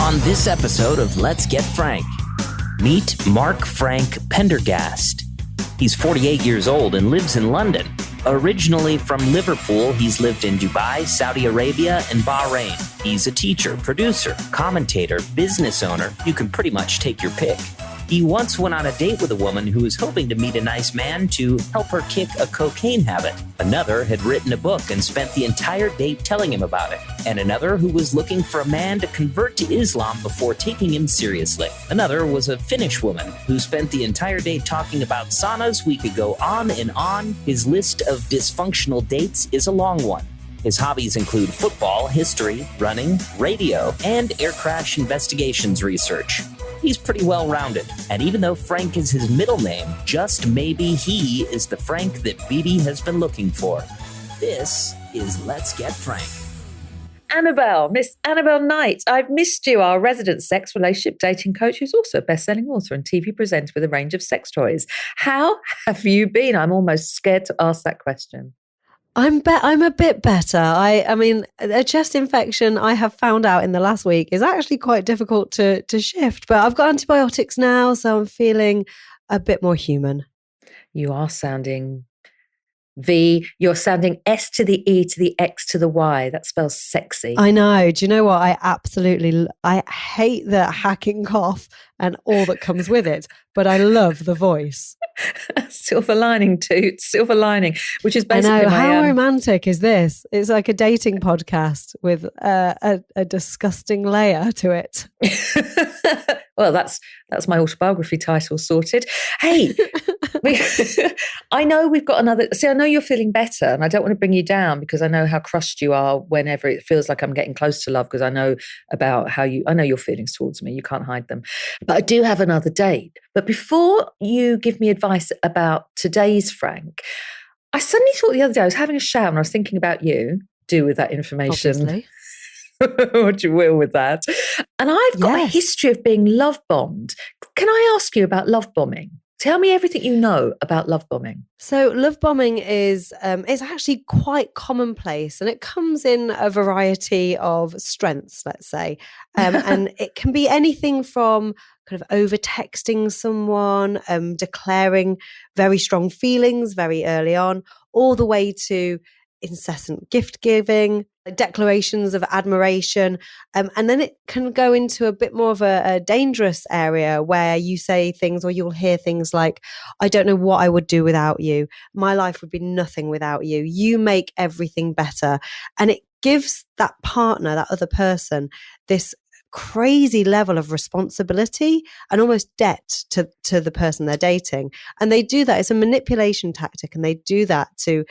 On this episode of Let's Get Frank, meet Mark Frank Pendergast. He's 48 years old and lives in London. Originally from Liverpool, he's lived in Dubai, Saudi Arabia, and Bahrain. He's a teacher, producer, commentator, business owner. You can pretty much take your pick. He once went on a date with a woman who was hoping to meet a nice man to help her kick a cocaine habit. Another had written a book and spent the entire date telling him about it. And another who was looking for a man to convert to Islam before taking him seriously. Another was a Finnish woman who spent the entire day talking about saunas. We could go on and on. His list of dysfunctional dates is a long one. His hobbies include football, history, running, radio, and air crash investigations research. He's pretty well-rounded, and even though Frank is his middle name, just maybe he is the Frank that Bibi has been looking for. This is Let's Get Frank. Miss Annabelle Knight. I've missed you, our resident sex relationship dating coach, who's also a best-selling author and TV presenter with a range of sex toys. How have you been? I'm almost scared to ask that question. I'm a bit better. I mean, a chest infection I have found out in the last week is actually quite difficult to shift, but I've got antibiotics now, so I'm feeling a bit more human. You are sounding you're sounding S to the E to the X to the Y. That spells sexy. I know. Do you know what? I hate the hacking cough and all that comes with it, but I love the voice. Silver lining, silver lining, which is basically I know. How romantic is this? It's like a dating podcast with a disgusting layer to it. Well, that's my autobiography title sorted. Hey, I know we've got another. See, I know you're feeling better, and I don't want to bring you down because I know how crushed you are whenever it feels like I'm getting close to love. Because I know about I know your feelings towards me. You can't hide them. But I do have another date. But before you give me advice about today's Frank, I suddenly thought the other day I was having a shower and I was thinking about you. Do with that information. Obviously. What you will with that. And I've got a history of being love bombed. Can I ask you about love bombing? Tell me everything you know about love bombing. So love bombing is actually quite commonplace, and it comes in a variety of strengths, let's say. And it can be anything from kind of over texting someone, declaring very strong feelings very early on, all the way to incessant gift giving, declarations of admiration. And then it can go into a bit more of a dangerous area where you say things or you'll hear things like, I don't know what I would do without you. My life would be nothing without you. You make everything better. And it gives that partner, that other person, this crazy level of responsibility and almost debt to the person they're dating. And they do that. It's a manipulation tactic, and they do that to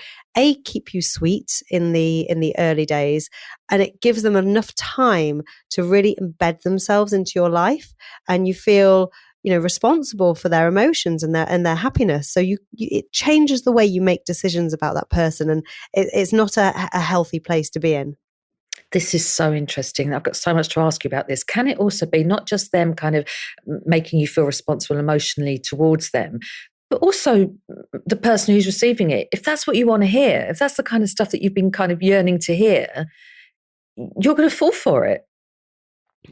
keep you sweet in the early days, and it gives them enough time to really embed themselves into your life, and you feel responsible for their emotions and their happiness. So it changes the way you make decisions about that person, and it's not a healthy place to be in. This is so interesting. I've got so much to ask you about this. Can it also be not just them kind of making you feel responsible emotionally towards them, but also the person who's receiving it? If that's what you want to hear, if that's the kind of stuff that you've been kind of yearning to hear, you're going to fall for it.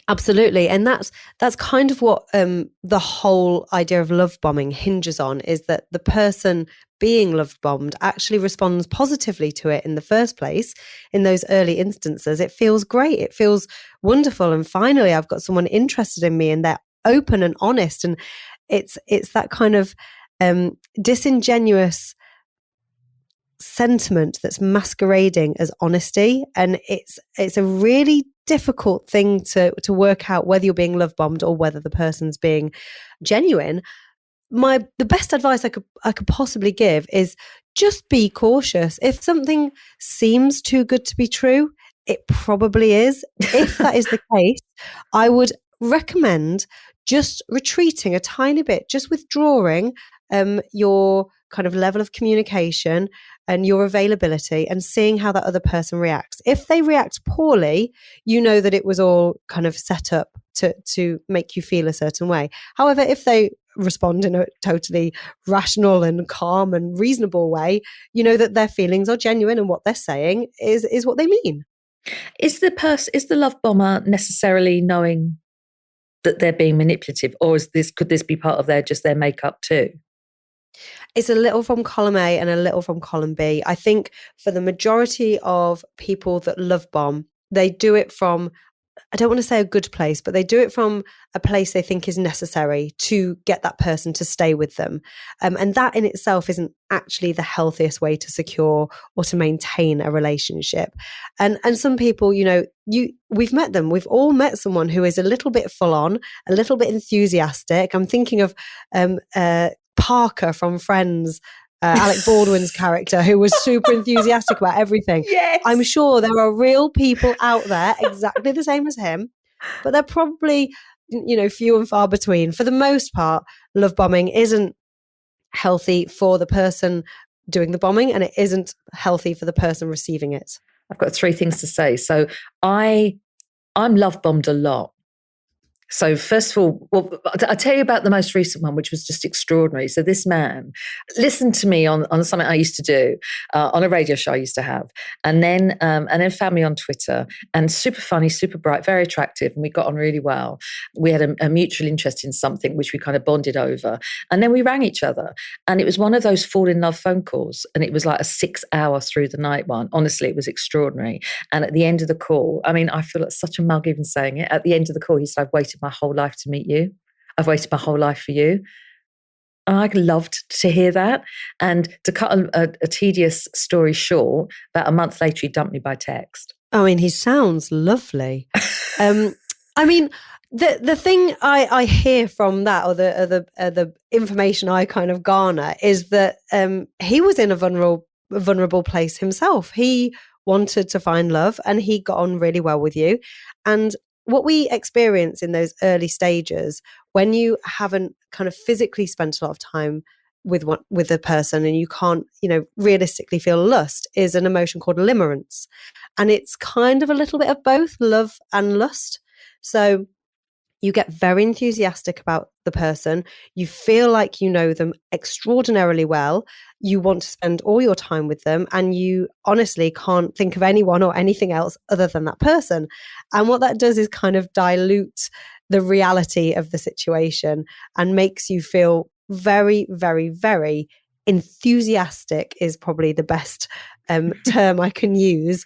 Absolutely. And that's kind of what the whole idea of love bombing hinges on, is that the person being love bombed actually responds positively to it in the first place. In those early instances, it feels great. It feels wonderful. And finally, I've got someone interested in me, and they're open and honest. And it's that kind of disingenuous sentiment that's masquerading as honesty. And it's a really difficult thing to work out whether you're being love bombed or whether the person's being genuine. The best advice I could possibly give is just be cautious. If something seems too good to be true, it probably is. If that is the case, I would recommend just retreating a tiny bit, just withdrawing your kind of level of communication and your availability, and seeing how that other person reacts. If they react poorly, you know that it was all kind of set up to make you feel a certain way. However, if they respond in a totally rational and calm and reasonable way, you know that their feelings are genuine and what they're saying is what they mean. Is the love bomber necessarily knowing that they're being manipulative, or could this be part of their makeup too? It's a little from column A and a little from column B. I think for the majority of people that love bomb, they do it from, I don't want to say a good place, but they do it from a place they think is necessary to get that person to stay with them. And that in itself isn't actually the healthiest way to secure or to maintain a relationship. And some people, we've met them. We've all met someone who is a little bit full on, a little bit enthusiastic. I'm thinking of Parker from Friends, Alec Baldwin's character, who was super enthusiastic about everything. Yes. I'm sure there are real people out there exactly the same as him, but they're probably, few and far between. For the most part, love bombing isn't healthy for the person doing the bombing, and it isn't healthy for the person receiving it. I've got 3 things to say. So I'm love bombed a lot. So first of all, I'll tell you about the most recent one, which was just extraordinary. So this man listened to me on something I used to do, on a radio show I used to have, and then found me on Twitter, and super funny, super bright, very attractive, and we got on really well. We had a mutual interest in something which we kind of bonded over, and then we rang each other, and it was one of those fall in love phone calls, and it was like a 6-hour through the night one. Honestly, it was extraordinary. And at the end of the call, I mean, I feel like such a mug even saying it. At the end of the call, he said, "I've waited my whole life to meet you. I've waited my whole life for you." And I loved to hear that. And to cut a tedious story short, about a month later, he dumped me by text. I mean, he sounds lovely. I mean, the thing I hear from that, or the information I kind of garner, is that he was in a vulnerable place himself. He wanted to find love, and he got on really well with you. And what we experience in those early stages, when you haven't kind of physically spent a lot of time with a person, and you can't, realistically feel lust, is an emotion called limerence. And it's kind of a little bit of both love and lust. So you get very enthusiastic about the person. You feel like you know them extraordinarily well. You want to spend all your time with them, and you honestly can't think of anyone or anything else other than that person. And what that does is kind of dilute the reality of the situation and makes you feel very, very, very enthusiastic, is probably the best term I can use.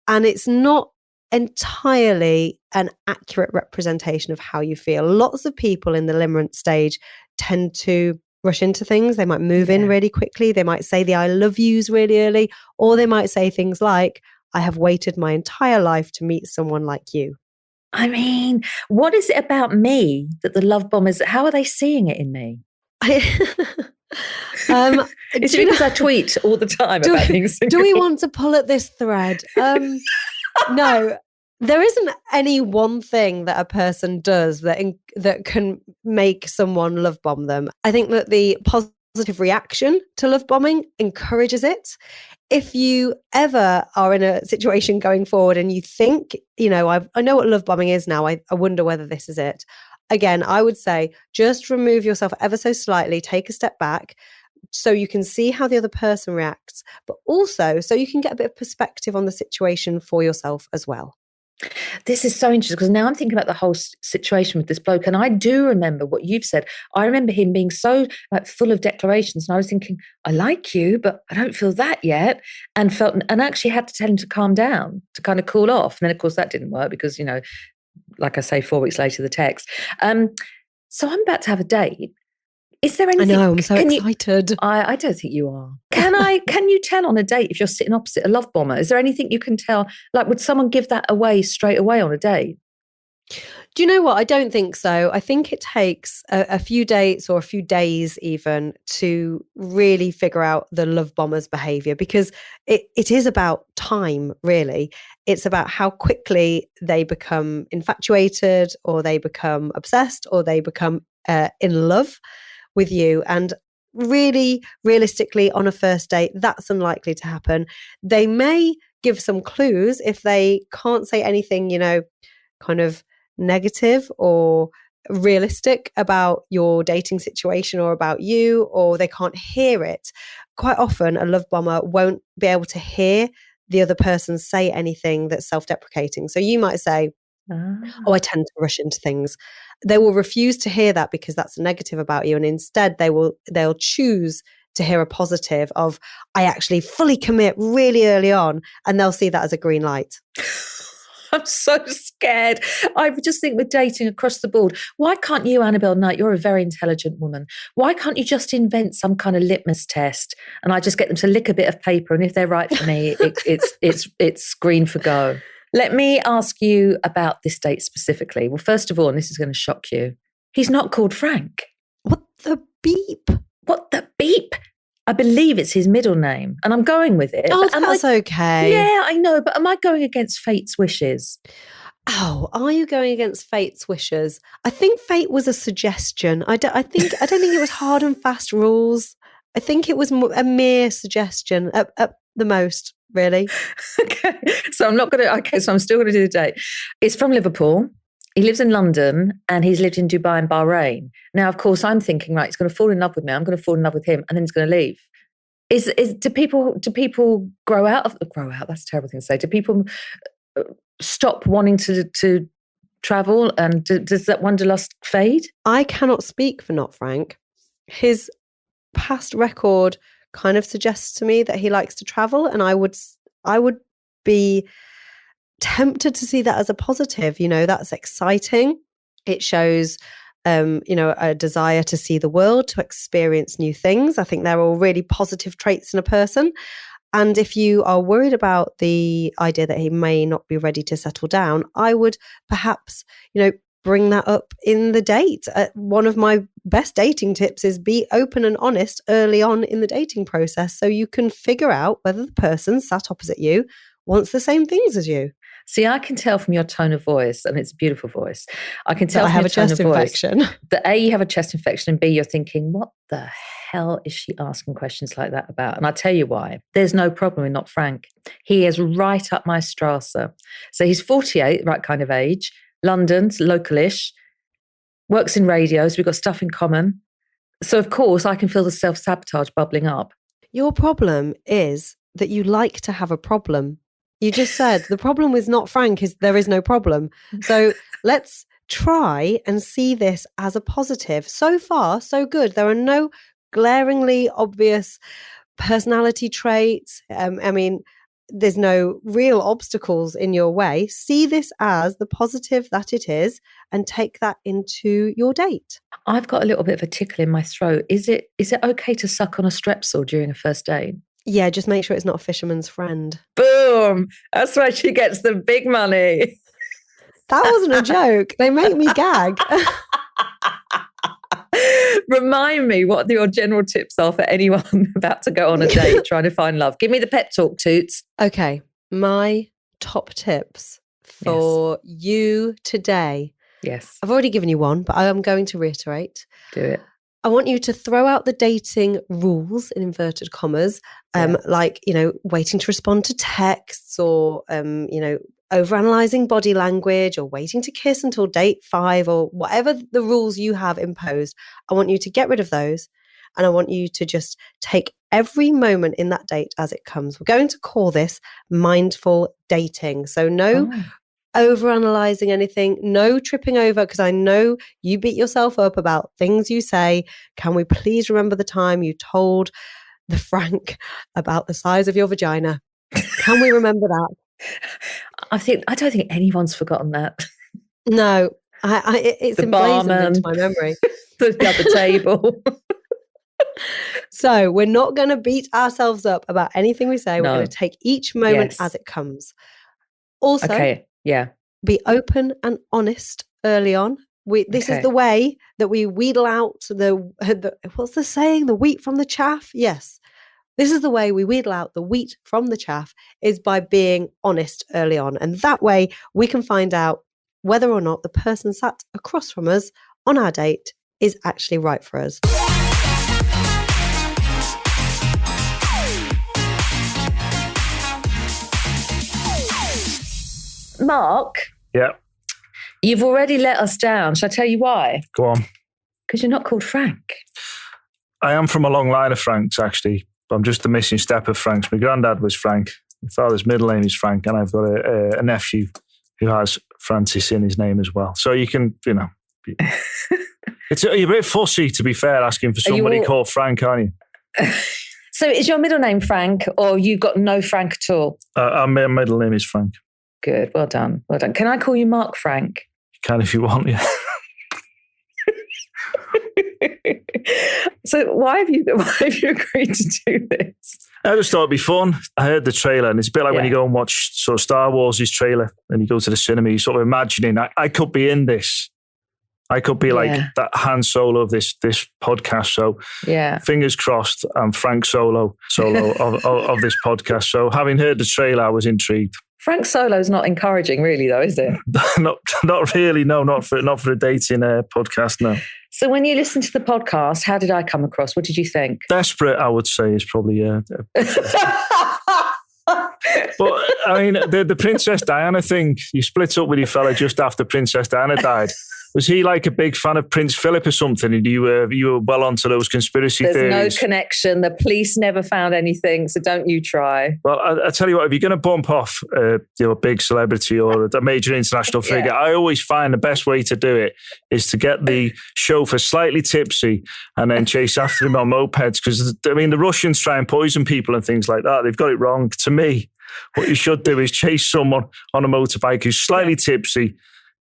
And it's not entirely an accurate representation of how you feel. Lots of people in the limerence stage tend to rush into things. They might move in really quickly. They might say the I love yous really early, or they might say things like, "I have waited my entire life to meet someone like you." I mean, what is it about me that the love bombers, how are they seeing it in me? Is it because I tweet all the time about being single? Do we want to pull at this thread? No, there isn't any one thing that a person does that can make someone love bomb them. I think that the positive reaction to love bombing encourages it. If you ever are in a situation going forward and you think, I know what love bombing is now, I wonder whether this is it. Again, I would say just remove yourself ever so slightly, take a step back, so you can see how the other person reacts, but also so you can get a bit of perspective on the situation for yourself as well. This is so interesting, because now I'm thinking about the whole situation with this bloke, and I do remember what you've said. I remember him being so full of declarations, and I was thinking, I like you, but I don't feel that yet, and actually had to tell him to calm down, to kind of cool off. And then, of course, that didn't work because, like I say, 4 weeks later, the text. So I'm about to have a date. Is there anything? I know, I'm so excited. I don't think you are. Can you tell on a date if you're sitting opposite a love bomber? Is there anything you can tell? Like, would someone give that away straight away on a date? Do you know what? I don't think so. I think it takes a few dates or a few days even to really figure out the love bomber's behavior, because it is about time, really. It's about how quickly they become infatuated, or they become obsessed, or they become in love with you. And really, realistically, on a first date, that's unlikely to happen. They may give some clues if they can't say anything, kind of negative or realistic about your dating situation or about you, or they can't hear it. Quite often, a love bomber won't be able to hear the other person say anything that's self-deprecating. So you might say, Oh, I tend to rush into things. They will refuse to hear that because that's a negative about you. And instead they'll choose to hear a positive of, I actually fully commit really early on, and they'll see that as a green light. I'm so scared. I just think with dating across the board, why can't you, Annabelle Knight, you're a very intelligent woman. Why can't you just invent some kind of litmus test and I just get them to lick a bit of paper, and if they're right for me, it's green for go. Let me ask you about this date specifically. Well, first of all, and this is going to shock you, he's not called Frank. What the beep? What the beep? I believe it's his middle name, and I'm going with it. Oh, that's okay. Yeah, I know, but am I going against fate's wishes? Oh, are you going against fate's wishes? I think fate was a suggestion. I don't think it was hard and fast rules. I think it was a mere suggestion at the most, really. Okay, so I'm still going to do the date. It's from Liverpool. He lives in London and he's lived in Dubai and Bahrain. Now, of course, I'm thinking, right, he's going to fall in love with me. I'm going to fall in love with him, and then he's going to leave. Do people grow out? That's a terrible thing to say. Do people stop wanting to travel, and does that wanderlust fade? I cannot speak for Not Frank. His past record kind of suggests to me that he likes to travel, and I would be tempted to see that as a positive. That's exciting. It shows a desire to see the world, to experience new things. I think they're all really positive traits in a person. And if you are worried about the idea that he may not be ready to settle down, I would perhaps bring that up in the date. One of my best dating tips is be open and honest early on in the dating process, so you can figure out whether the person sat opposite you wants the same things as you. See, I can tell from your tone of voice, and it's a beautiful voice. I can tell I have a chest infection. That A, you have a chest infection, and B, you're thinking, what the hell is she asking questions like that about? And I'll tell you why. There's no problem with Not Frank. He is right up my Strasse. So he's 48, right kind of age, London, localish, works in radio, so we've got stuff in common. So, of course, I can feel the self-sabotage bubbling up. Your problem is that you like to have a problem. You just said the problem with Not Frank is there is no problem. So let's try and see this as a positive. So far, so good. There are no glaringly obvious personality traits. There's no real obstacles in your way. See this as the positive that it is and take that into your date. I've got a little bit of a tickle in my throat. Is it okay to suck on a Strepsil during a first date? Yeah, just make sure it's not a fisherman's friend. Boom! That's where she gets the big money. That wasn't a joke. They make me gag. Remind me what your general tips are for anyone about to go on a date trying to find love. Give me the pep talk, Toots. Okay, my top tips for you today. Yes. I've already given you one, but I am going to reiterate. Do it. I want you to throw out the dating rules in inverted commas, like, waiting to respond to texts or, overanalyzing body language or waiting to kiss until date 5 or whatever the rules you have imposed. I want you to get rid of those. And I want you to just take every moment in that date as it comes. We're going to call this mindful dating. So no overanalyzing anything, no tripping over, because I know you beat yourself up about things you say. Can we please remember the time you told the Frank about the size of your vagina? Can we remember that? I don't think anyone's forgotten that. No, it's the emblazoned barman, into my memory. the other table. So we're not going to beat ourselves up about anything we say. We're going to take each moment as it comes. Also, be open and honest early on. This is the way that we wheedle out the what's the saying? The wheat from the chaff? Yes. This is the way we wheedle out the wheat from the chaff, is by being honest early on. And that way we can find out whether or not the person sat across from us on our date is actually right for us. Mark? Yeah. You've already let us down. Shall I tell you why? Go on. Because you're not called Frank. I am from a long line of Franks, actually. But I'm just the missing step of Franks. My granddad was Frank. My father's middle name is Frank. And I've got a nephew who has Francis in his name as well. So you can, you're a bit fussy, to be fair, asking for somebody called Frank, aren't you? So is your middle name Frank, or you've got no Frank at all? My middle name is Frank. Good. Well done. Well done. Can I call you Mark Frank? You can if you want, yeah. So why have you agreed to do this? I just thought it'd be fun. I heard the trailer, and it's a bit like when you go and watch sort of Star Wars' trailer, and you go to the cinema, you're sort of imagining, I could be in this. I could be like that Han Solo of this podcast. So fingers crossed, I'm Frank Solo of this podcast. So having heard the trailer, I was intrigued. Frank Solo's not encouraging, really, though, is it? not really. No, not for a dating podcast. No. So when you listen to the podcast, how did I come across? What did you think? Desperate, I would say, is probably. But I mean, the Princess Diana thing. You split up with your fella just after Princess Diana died. Was he like a big fan of Prince Philip or something? And you were well onto those conspiracy theories? There's no connection. The police never found anything, so don't you try. Well, I tell you what, if you're going to bump off a big celebrity or a major international figure, I always find the best way to do it is to get the chauffeur slightly tipsy and then chase after him on mopeds. Because, I mean, the Russians try and poison people and things like that. They've got it wrong. To me, what you should do is chase someone on a motorbike who's slightly tipsy,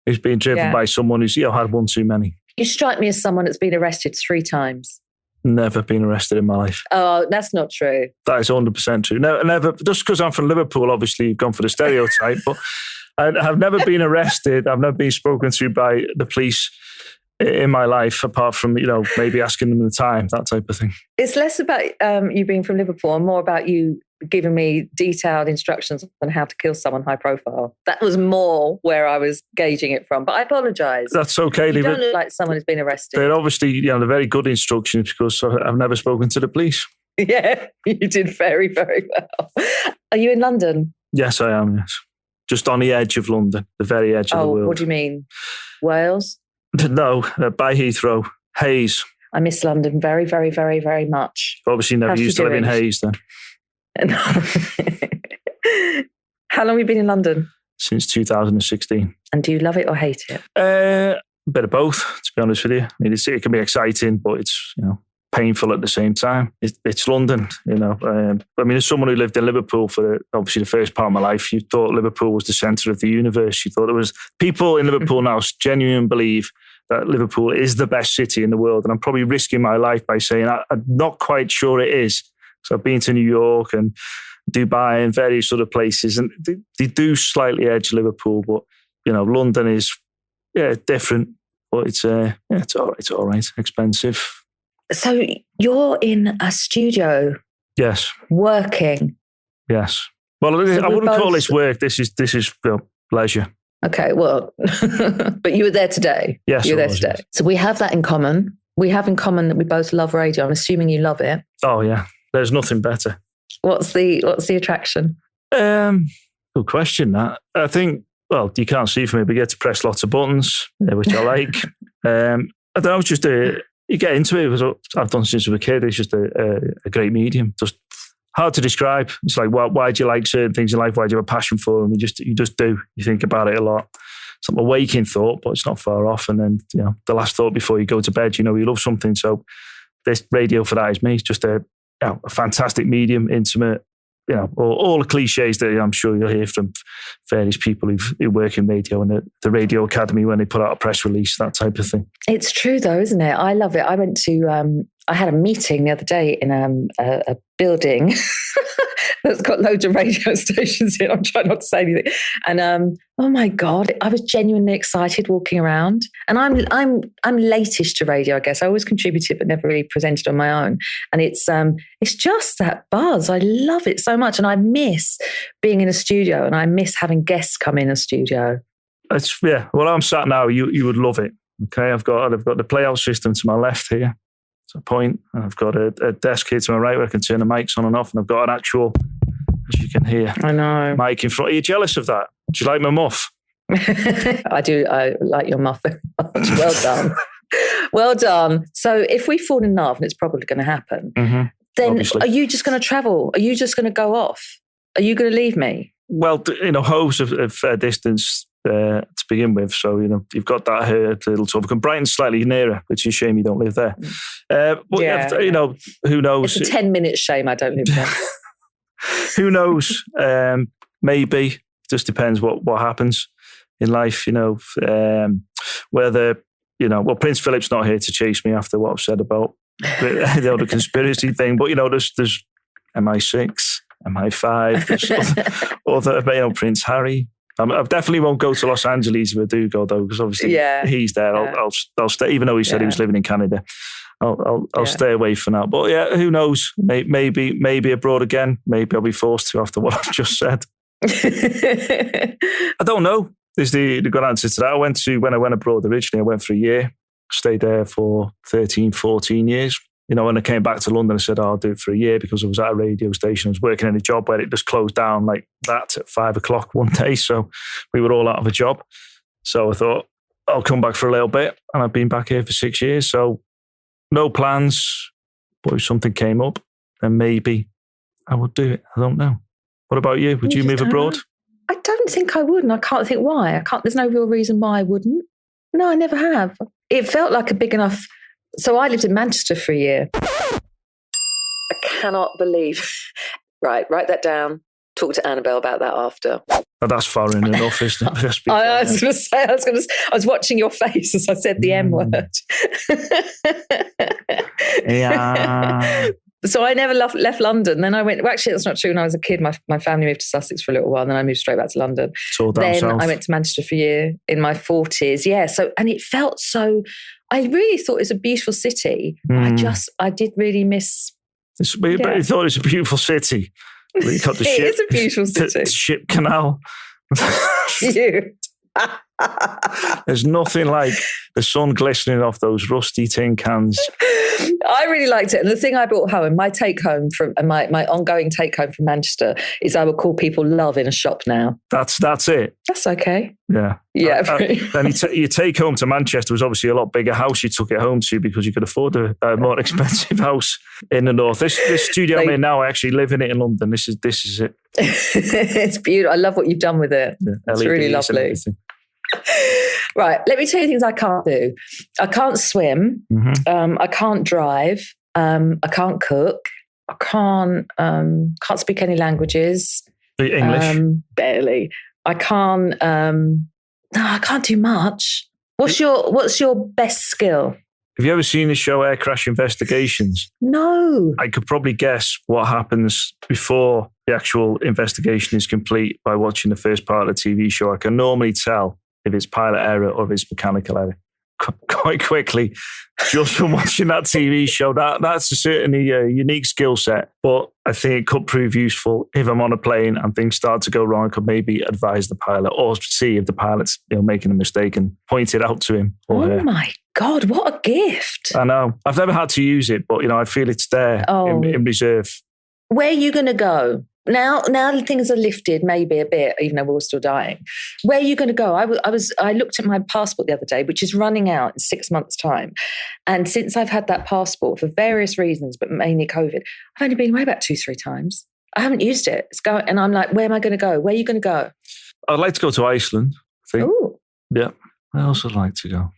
who's being driven by someone who's had one too many. You strike me as someone that's been arrested 3 times. Never been arrested in my life. Oh, that's not true. That is 100% true. No, never. Just because I'm from Liverpool, obviously you've gone for the stereotype, but I have never been arrested. I've never been spoken to by the police in my life, apart from, maybe asking them the time, that type of thing. It's less about you being from Liverpool and more about you giving me detailed instructions on how to kill someone high profile. That was more where I was gauging it from, but I apologise. That's okay. You don't look like someone who's been arrested. They're obviously, they're very good instructions because I've never spoken to the police. Yeah, you did very, very well. Are you in London? Yes, I am, yes. Just on the edge of London, the very edge of the world. Oh, what do you mean? Wales? No, by Heathrow. Hayes. I miss London very, very, very, very much. Obviously never used to live in Hayes then. How long have you been in London? Since 2016. And do you love it or hate it? A bit of both, to be honest with you. I mean, it can be exciting, but it's, painful at the same time. It's London, I mean, as someone who lived in Liverpool for obviously the first part of my life, you thought Liverpool was the centre of the universe. You thought there was people in Liverpool now genuinely believe that Liverpool is the best city in the world. And I'm probably risking my life by saying I'm not quite sure it is. So I've been to New York and Dubai and various other places, and they do slightly edge Liverpool, but London is different. But it's all right. Expensive. So you're in a studio. Yes. Working. Yes. Well, I wouldn't call this work. This is leisure. Okay. Well, but you were there today. Yes, you were there today. Yes. So we have that in common. We have in common that we both love radio. I'm assuming you love it. Oh yeah. There's nothing better. What's the attraction? Good question. That I think. Well, you can't see from me, but you get to press lots of buttons, which I like. I don't know. It's just you get into it because I've done since I was a kid. It's just a great medium. Just hard to describe. It's like why do you like certain things in life? Why do you have a passion for them? You just do. You think about it a lot. It's not a waking thought, but it's not far off. And then the last thought before you go to bed. You love something. So this radio for that is me. It's just a fantastic medium, intimate, all the cliches that I'm sure you'll hear from various people who work in radio and the Radio Academy when they put out a press release, that type of thing. It's true though, isn't it? I love it. I went to, I had a meeting the other day in a building that's got loads of radio stations in. I'm trying not to say anything. And oh my God, I was genuinely excited walking around. And I'm latish to radio, I guess. I always contributed but never really presented on my own. And it's just that buzz. I love it so much. And I miss being in a studio and I miss having guests come in a studio. Well, I'm sat now, you would love it. Okay, I've got the playout system to my left here. It's a point. And I've got a desk here to my right where I can turn the mics on and off, and I've got an actual, as you can hear, I know, mic in front. Are you jealous of that? Do you like my muff? I do. I like your muff very much. Well done. Well done. So if we fall in love, and it's probably going to happen, then obviously, are you just going to travel? Are you just going to go off? Are you going to leave me? Well, hoes of fair distance, to begin with. So, you've got that here at Little Tulloch. And Brighton's slightly nearer, which is a shame you don't live there. But, who knows? It's a 10-minute shame I don't live there. Who knows? Maybe. Just depends what happens in life, whether, Prince Philip's not here to chase me after what I've said about the conspiracy thing, but, there's MI6, MI5, there's other, Prince Harry. I definitely won't go to Los Angeles if I do go, though, because obviously he's there. I'll stay, even though he said he was living in Canada. I'll stay away for now. But yeah, who knows? Maybe abroad again. Maybe I'll be forced to after what I've just said. I don't know. Is the good answer to that. When I went abroad originally, I went for a year, stayed there for 13, 14 years. When I came back to London, I said, I'll do it for a year because I was at a radio station. I was working in a job where it just closed down like that at 5:00 one day. So we were all out of a job. So I thought, I'll come back for a little bit. And I've been back here for 6 years. So no plans. But if something came up, then maybe I would do it. I don't know. What about you? Would you move abroad? I don't think I would, and I can't think why. There's no real reason why I wouldn't. No, I never have. It felt like a big enough... So I lived in Manchester for a year. I cannot believe... Right, write that down. Talk to Annabelle about that after. Oh, that's foreign enough, isn't it? I was going to say, I was watching your face as I said the M word. Yeah. So I never left London. Then I went, well, actually, that's not true. When I was a kid, my family moved to Sussex for a little while, and then I moved straight back to London. Then south. I went to Manchester for a year in my 40s. Yeah. So, and it felt so, I really thought it was a beautiful city. I did really miss. But I thought it was a beautiful city. You got the it is a beautiful city. The ship canal. Cute. There's nothing like the sun glistening off those rusty tin cans. I really liked it. And the thing I brought home, my take home from my ongoing take home from Manchester is I would call people love in a shop now. That's it. That's okay. Yeah. Yeah. Then your take home to Manchester was obviously a lot bigger house you took it home to because you could afford a more expensive house in the north. This studio I'm in now, I actually live in it in London. This is it. It's beautiful. I love what you've done with it. Yeah, it's really lovely. Right, let me tell you things I can't do. I can't swim. Mm-hmm. I can't drive. I can't cook. I can't speak any languages. English? Barely. I can't. I can't do much. What's your best skill? Have you ever seen the show Air Crash Investigations? No. I could probably guess what happens before the actual investigation is complete by watching the first part of the TV show. I can normally tell if it's pilot error or if it's mechanical error quite quickly just from watching that TV show. That's a certainly unique skill set, but I think it could prove useful if I'm on a plane and things start to go wrong. I could maybe advise the pilot or see if the pilot's making a mistake and point it out to him or her. My God, what a gift. I know. I've never had to use it, but I feel it's there in reserve. Where are you going to go? Now things are lifted maybe a bit, even though we're all still dying. Where are you going to go? I looked at my passport the other day, which is running out in 6 months' time. And since I've had that passport for various reasons, but mainly COVID, I've only been away about 2-3 times. I haven't used it. It's going, and I'm like, where am I going to go? Where are you going to go? I'd like to go to Iceland, I think. Ooh. Yeah, I also like to go.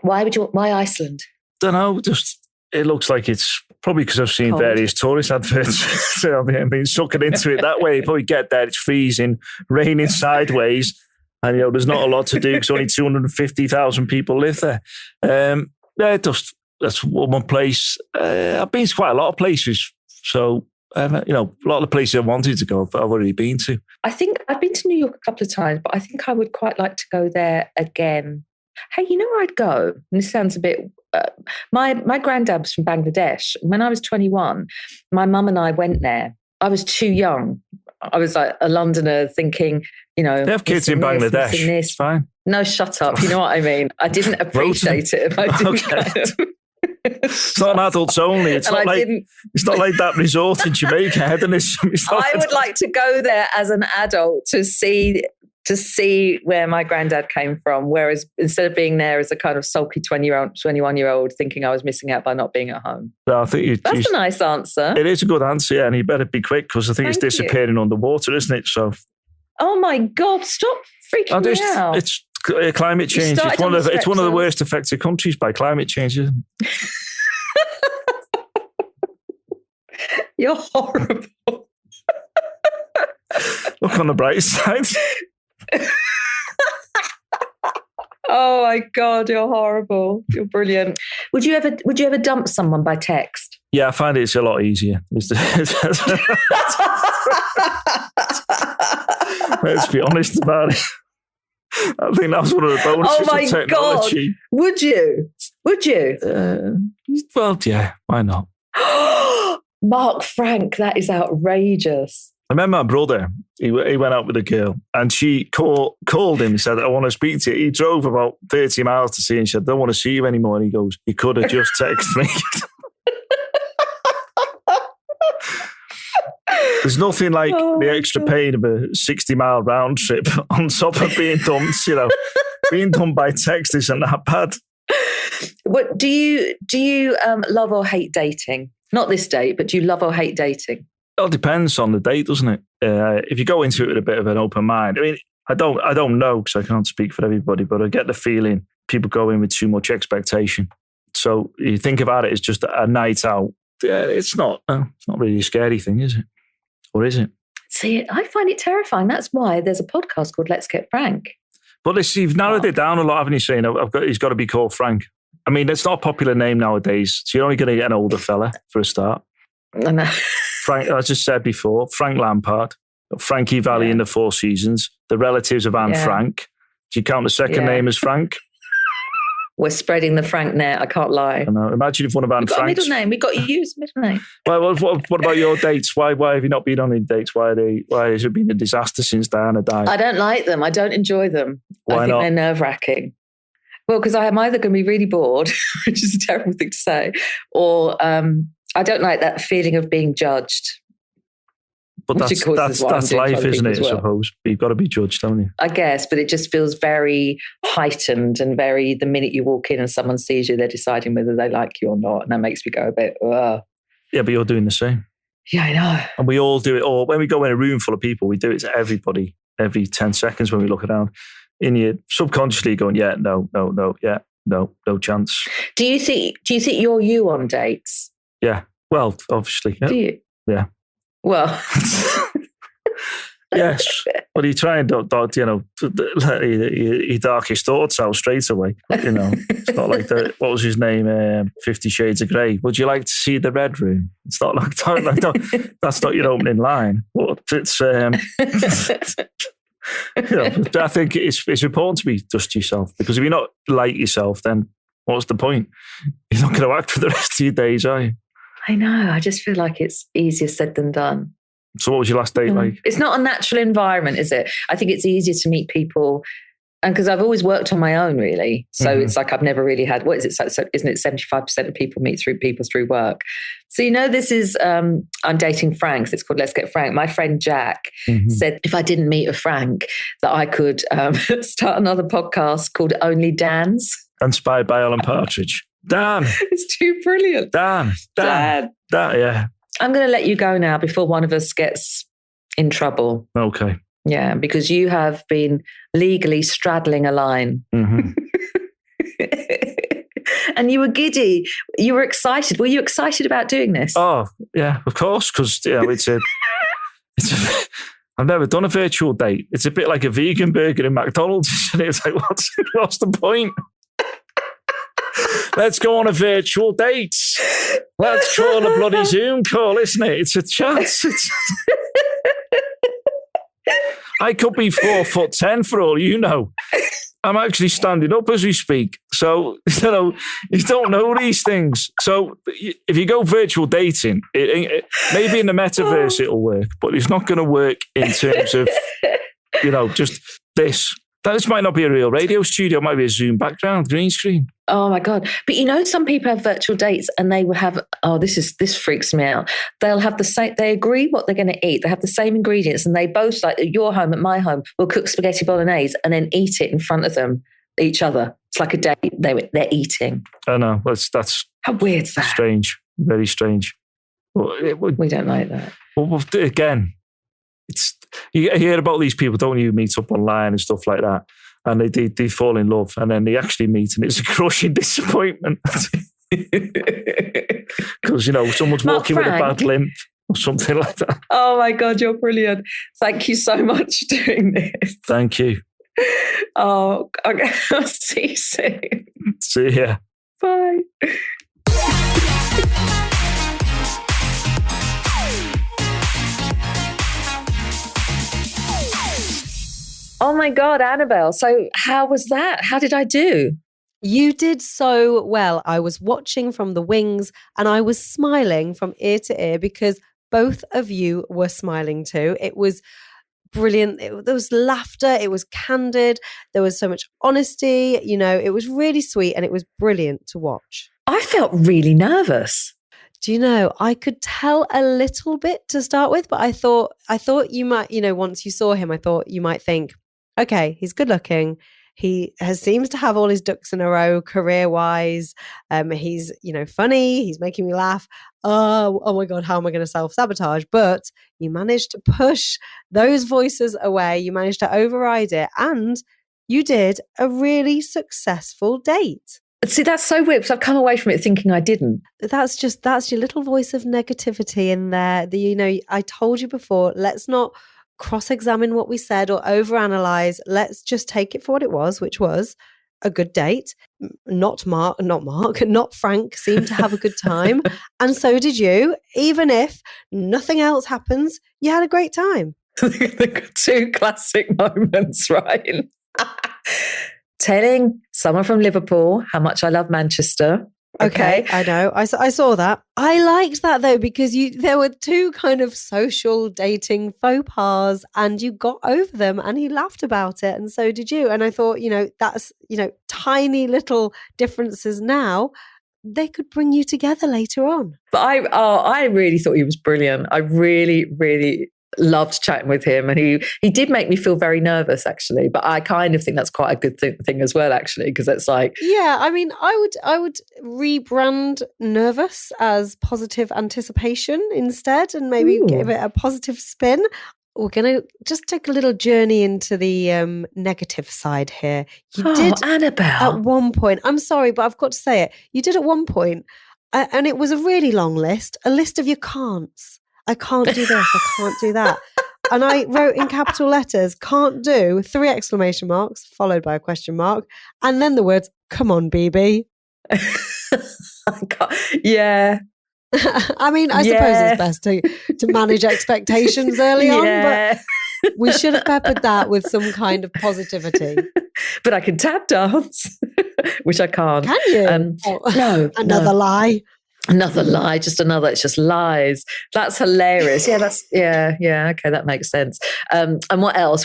Why Iceland? Don't know, just it looks like it's probably because I've seen various tourist adverts. So I've been sucking into it that way. You probably get there, it's freezing, raining sideways, and there's not a lot to do because only 250,000 people live there. That's one place. I've been to quite a lot of places, so a lot of the places I wanted to go, but I've already been to. I think I've been to New York a couple of times, but I think I would quite like to go there again. Hey, you know where I'd go? And this sounds a bit... my granddad was from Bangladesh. When I was 21, my mum and I went there. I was too young. I was like a Londoner thinking, They have kids in Bangladesh. It's fine. No, shut up. You know what I mean? I didn't appreciate it. It's not an adults only. It's not like that resort in Jamaica. I would like to go there as an adult to see where my granddad came from, whereas instead of being there as a kind of sulky 21-year-old thinking I was missing out by not being at home. No, I think that's a nice answer. It is a good answer, yeah, and you better be quick because I think it's disappearing underwater, isn't it? So, oh my God, stop freaking me out. It's climate change. It's one of the worst affected countries by climate change, isn't it? You're horrible. Look on the bright side. Oh my God, you're horrible. You're brilliant. Would you ever dump someone by text? Yeah, I find it's a lot easier. Let's be honest about it. I think that's one of the bonuses of technology. God. Would you? Well, yeah, why not? Mark Frank, that is outrageous. I remember my brother, he went out with a girl and she called him and said, I want to speak to you. He drove about 30 miles to see her and she said, I don't want to see you anymore. And he goes, you could have just texted me. There's nothing like the extra pain of a 60-mile round trip on top of being dumped, Being dumped by text isn't that bad. What do you love or hate dating? Not this date, but do you love or hate dating? It all depends on the date, doesn't it? If you go into it with a bit of an open mind, I mean, I don't know because I can't speak for everybody, but I get the feeling people go in with too much expectation. So you think about it as just a night out. It's not really a scary thing, is it? Or is it? See, I find it terrifying. That's why there's a podcast called Let's Get Frank. But you've narrowed it down a lot, haven't you, saying he's got to be called Frank. I mean, it's not a popular name nowadays, so you're only going to get an older fella for a start. I know. Frank, as I just said before, Frank Lampard, Frankie Valli in the Four Seasons, the relatives of Anne Frank. Do you count the second name as Frank? We're spreading the Frank net. I can't lie. I know. Imagine if one of Anne Frank's... We've got a middle name. We've got to use middle name. Well, what about your dates? Why have you not been on any dates? Why has it been a disaster since Diana died? I don't like them. I don't enjoy them. Why I think not? they're nerve-wracking. Well, because I'm either going to be really bored, which is a terrible thing to say, or I don't like that feeling of being judged. But that's life, isn't it, I suppose? You've got to be judged, don't you? I guess, but it just feels very heightened and very, the minute you walk in and someone sees you, they're deciding whether they like you or not. And that makes me go a bit, ugh. Yeah, but you're doing the same. Yeah, I know. And we all do it all. When we go in a room full of people, we do it to everybody every 10 seconds when we look around. In your subconsciously going, yeah, no, no chance. Do you think you're you on dates? Yeah. Well, obviously. Yeah. Do you? Yeah. Well, yes, but you try and let your darkest thoughts out straight away. It's not like what was his name? 50 Shades of Grey. Would you like to see the Red Room? It's not like that's not your opening line. But it's I think it's important to be just yourself, because if you're not like yourself, then what's the point? You're not going to act for the rest of your days, are you? I know. I just feel like it's easier said than done. So what was your last date like? It's not a natural environment, is it? I think it's easier to meet people, and because I've always worked on my own, really. So it's like I've never really had, what is it? So isn't it 75% of people meet through work? So, this is, I'm dating Frank. So it's called Let's Get Frank. My friend Jack said if I didn't meet a Frank, that I could start another podcast called Only Dan's. Inspired by Alan Partridge. Dan. It's too brilliant. Dan, yeah. I'm going to let you go now before one of us gets in trouble. Okay. Yeah, because you have been legally straddling a line. Mm-hmm. And you were giddy. You were excited. Were you excited about doing this? Oh, yeah, of course, because I've never done a virtual date. It's a bit like a vegan burger in McDonald's. Isn't it? It's like, what's the point? Let's go on a virtual date. Let's call a bloody Zoom call, isn't it? It's a chance. I could be 4'10" for all you know. I'm actually standing up as we speak. So, you don't know these things. So if you go virtual dating, maybe in the metaverse it'll work, but it's not going to work in terms of, just this. This might not be a real radio studio. It might be a Zoom background, green screen. Oh my God. But some people have virtual dates and they will have, this freaks me out. They'll have the same, they agree what they're going to eat. They have the same ingredients and they both, like at your home, at my home, will cook spaghetti bolognese and then eat it in front of each other. It's like a date. They're eating. I know. That's how weird is that? Strange. Very strange. We don't like that. Well, again, You hear about these people, don't you, meet up online and stuff like that, and they fall in love, and then they actually meet, and it's a crushing disappointment. Because, someone's Mark walking with a Frank. bad limp or something like that. Oh my God, you're brilliant. Thank you so much for doing this. Thank you. Oh, okay. I'll see you soon. See ya. Bye. Oh my God, Annabelle. So how was that? How did I do? You did so well. I was watching from the wings and I was smiling from ear to ear because both of you were smiling too. It was brilliant. There was laughter. It was candid. There was so much honesty. It was really sweet and it was brilliant to watch. I felt really nervous. Do you know, I could tell a little bit to start with, but I thought you might, once you saw him, I thought you might think, okay, he's good looking. He seems to have all his ducks in a row career-wise. He's, funny. He's making me laugh. Oh my God, how am I going to self-sabotage? But you managed to push those voices away. You managed to override it. And you did a really successful date. See, that's so weird because I've come away from it thinking I didn't. That's your little voice of negativity in there. I told you before, let's not cross-examine what we said or overanalyze. Let's just take it for what it was, which was a good date. Not Frank seemed to have a good time. And so did you. Even if nothing else happens, you had a great time. The two classic moments, right? Telling someone from Liverpool how much I love Manchester. Okay, I know. I saw that. I liked that though, because there were two kind of social dating faux pas and you got over them and he laughed about it and so did you. And I thought, that's, tiny little differences now, they could bring you together later on. But I really thought he was brilliant. I really, really loved chatting with him, and he did make me feel very nervous actually, but I kind of think that's quite a good thing as well actually, because it's like, yeah, I mean, I would rebrand nervous as positive anticipation instead and maybe give it a positive spin. We're going to just take a little journey into the negative side here. You did, Annabelle, at one point, I'm sorry, but I've got to say it, you did at one point, and it was a really long list, a list of your can'ts. I can't do this, I can't do that. And I wrote in capital letters, can't do, 3 exclamation marks, followed by a question mark. And then the words, come on, Bibi. Yeah. I mean, I suppose it's best to manage expectations early on, but we should have peppered that with some kind of positivity. But I can tap dance, which I can't. Can you? No. Another lie. Another lie, it's just lies. That's hilarious. Yeah, okay, that makes sense. And what else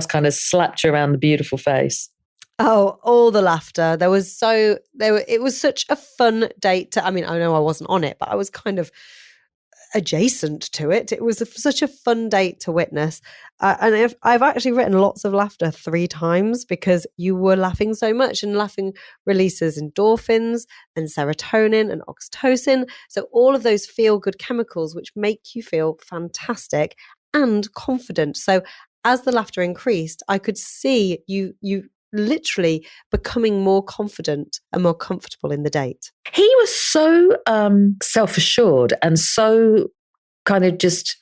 kind of slapped you around the beautiful face? Oh, all the laughter. It was such a fun date. I mean, I know I wasn't on it, but I was kind of adjacent to it. It was such a fun date to witness. And I've actually written lots of laughter 3 times because you were laughing so much, and laughing releases endorphins and serotonin and oxytocin. So all of those feel-good chemicals which make you feel fantastic and confident. So as the laughter increased, I could see you literally becoming more confident and more comfortable in the date. He was so self-assured and so kind of just,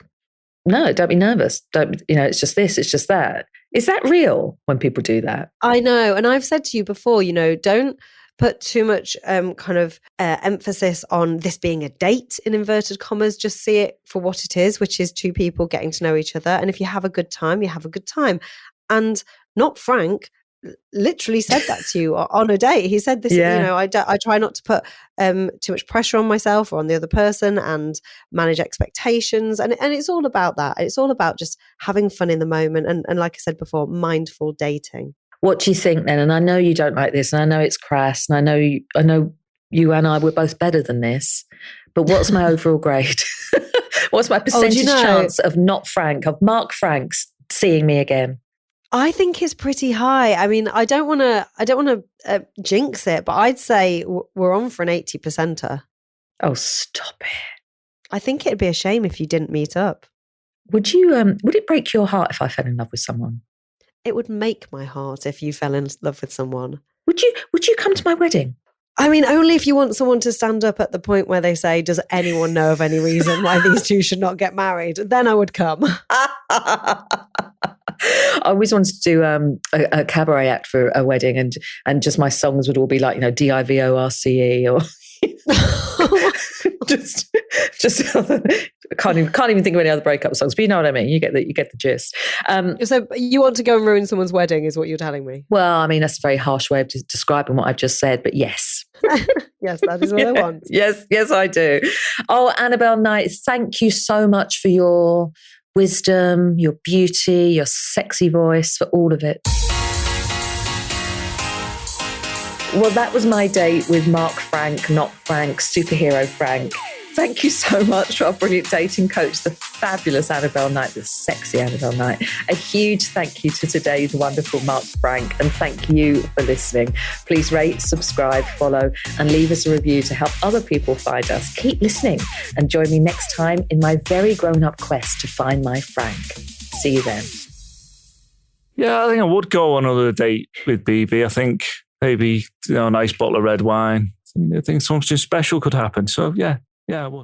no, don't be nervous. Don't, it's just this, it's just that. Is that real when people do that? I know. And I've said to you before, don't put too much emphasis on this being a date in inverted commas. Just see it for what it is, which is 2 people getting to know each other. And if you have a good time, you have a good time. And not Frank literally said that to you on a date. He said this, I try not to put too much pressure on myself or on the other person and manage expectations. And it's all about that. It's all about just having fun in the moment. And like I said before, mindful dating. What do you think then? And I know you don't like this, and I know it's crass, and I know you and I were both better than this, but what's my overall grade? What's my percentage chance of Mark Frank's seeing me again? I think it's pretty high. I mean, I don't want to jinx it, but I'd say we're on for an 80%er. Oh, stop it. I think it'd be a shame if you didn't meet up. Would you? Would it break your heart if I fell in love with someone? It would make my heart if you fell in love with someone. Would you? Would you come to my wedding? I mean, only if you want someone to stand up at the point where they say, does anyone know of any reason why these two should not get married? Then I would come. I always wanted to do a cabaret act for a wedding, and just my songs would all be like, DIVORCE or just can't even think of any other breakup songs. But you know what I mean. You get the gist. So you want to go and ruin someone's wedding, is what you're telling me? Well, I mean, that's a very harsh way of describing what I've just said, but yes. Yes, that is what I want. Yes, I do. Oh, Annabelle Knight, thank you so much for your wisdom, your beauty, your sexy voice, for all of it. Well, that was my date with Mark Frank, not Frank, superhero Frank. Thank you so much to our brilliant dating coach, the fabulous Annabelle Knight, the sexy Annabelle Knight. A huge thank you to today's wonderful Mark Frank, and thank you for listening. Please rate, subscribe, follow, and leave us a review to help other people find us. Keep listening and join me next time in my very grown-up quest to find my Frank. See you then. Yeah, I think I would go on another date with Bibi. I think maybe a nice bottle of red wine. I think something special could happen. So yeah, I would.